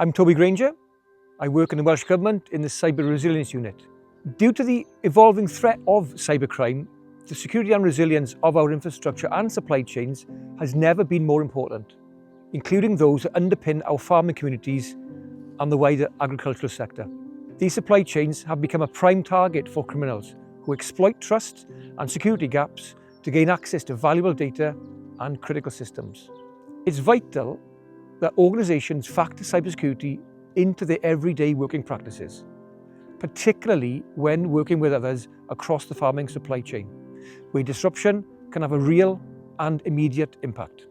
I'm Toby Granger. I work in the Welsh Government in the Cyber Resilience Unit. Due to the evolving threat of cybercrime, the security and resilience of our infrastructure and supply chains has never been more important, including those that underpin our farming communities and the wider agricultural sector. These supply chains have become a prime target for criminals who exploit trust and security gaps to gain access to valuable data and critical systems. It's vital that organisations factor cybersecurity into their everyday working practices, particularly when working with others across the farming supply chain, where disruption can have a real and immediate impact.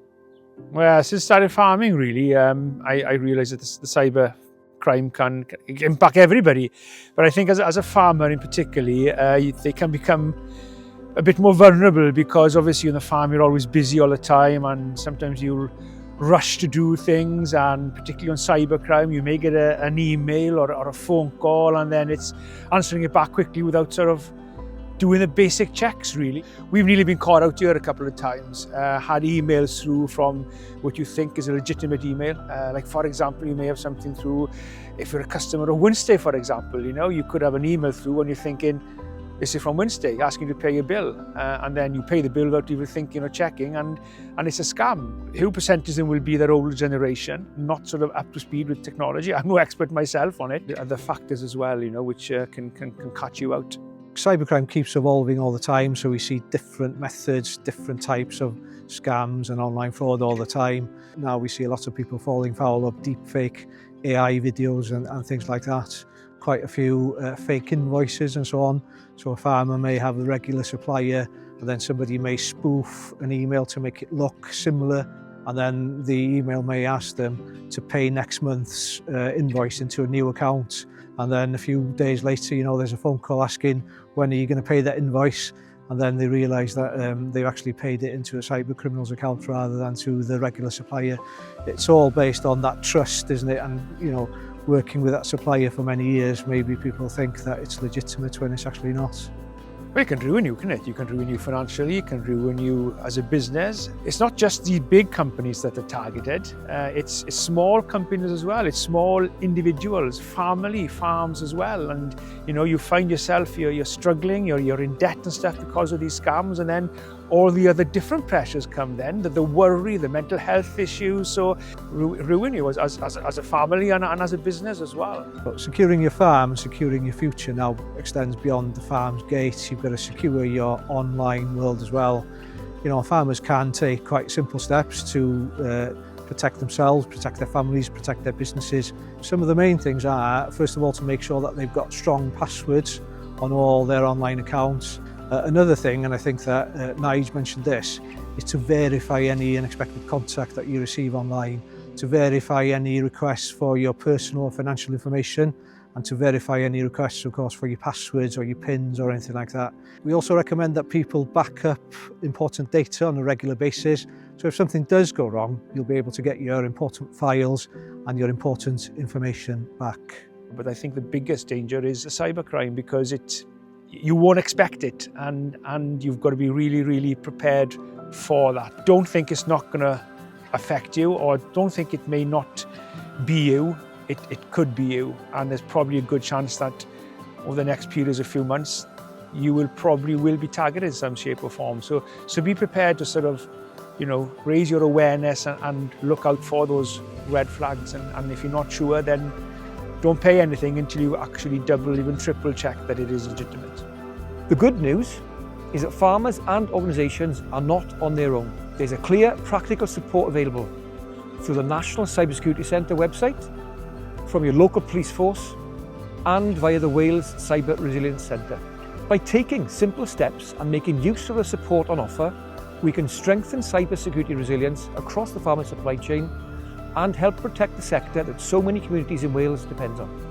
Well, since starting farming, really, I realised that the cyber crime can impact everybody. But I think as a farmer in particular, they can become a bit more vulnerable because obviously on the farm you're always busy all the time, and sometimes you'll rush to do things, and particularly on cybercrime you may get an email or a phone call, and then it's answering it back quickly without sort of doing the basic checks really. We've nearly been caught out here a couple of times, had emails through from what you think is a legitimate email. Like for example, you may have something through, if you're a customer of Wednesday for example, you could have an email through and you're thinking, this is from Wednesday, asking you to pay your bill, and then you pay the bill without even thinking or checking, and it's a scam. Who percentage of them will be that older generation, not sort of up to speed with technology? I'm no expert myself on it. The factors as well, which can catch you out. Cybercrime keeps evolving all the time, so we see different methods, different types of scams and online fraud all the time. Now we see a lot of people falling foul of deepfake AI videos and things like that. Quite a few fake invoices and so on. So a farmer may have a regular supplier, and then somebody may spoof an email to make it look similar, and then the email may ask them to pay next month's invoice into a new account. And then a few days later, there's a phone call asking, when are you going to pay that invoice? And then they realise that they've actually paid it into a cyber criminal's account rather than to the regular supplier. It's all based on that trust, isn't it? And, working with that supplier for many years, maybe people think that it's legitimate when it's actually not. Well, it can ruin you, can it? You can ruin you financially, it can ruin you as a business. It's not just the big companies that are targeted, it's small companies as well, it's small individuals, farms as well. And you find yourself, you're struggling, you're in debt and stuff because of these scams, and then all the other different pressures come then, the worry, the mental health issues, so ruin you as a family and as a business as well. But securing your farm, securing your future now extends beyond the farm's gates. You've got to secure your online world as well. Farmers can take quite simple steps to protect themselves, protect their families, protect their businesses. Some of the main things are, first of all, to make sure that they've got strong passwords on all their online accounts. Another thing, and I think that Nige mentioned this, is to verify any unexpected contact that you receive online, to verify any requests for your personal or financial information, and to verify any requests, of course, for your passwords or your PINs or anything like that. We also recommend that people back up important data on a regular basis. So if something does go wrong, you'll be able to get your important files and your important information back. But I think the biggest danger is the cybercrime, because you won't expect it, and you've got to be really, really prepared for that. Don't think it's not going to affect you, or don't think it may not be you. It could be you, and there's probably a good chance that over the next period of a few months you will be targeted in some shape or form. So be prepared to sort of raise your awareness and look out for those red flags, and if you're not sure, then don't pay anything until you actually double, even triple check that it is legitimate. The good news is that farmers and organisations are not on their own. There's a clear, practical support available through the National Cybersecurity Centre website, from your local police force, and via the Wales Cyber Resilience Centre. By taking simple steps and making use of the support on offer, we can strengthen cybersecurity resilience across the farming supply chain and help protect the sector that so many communities in Wales depend on.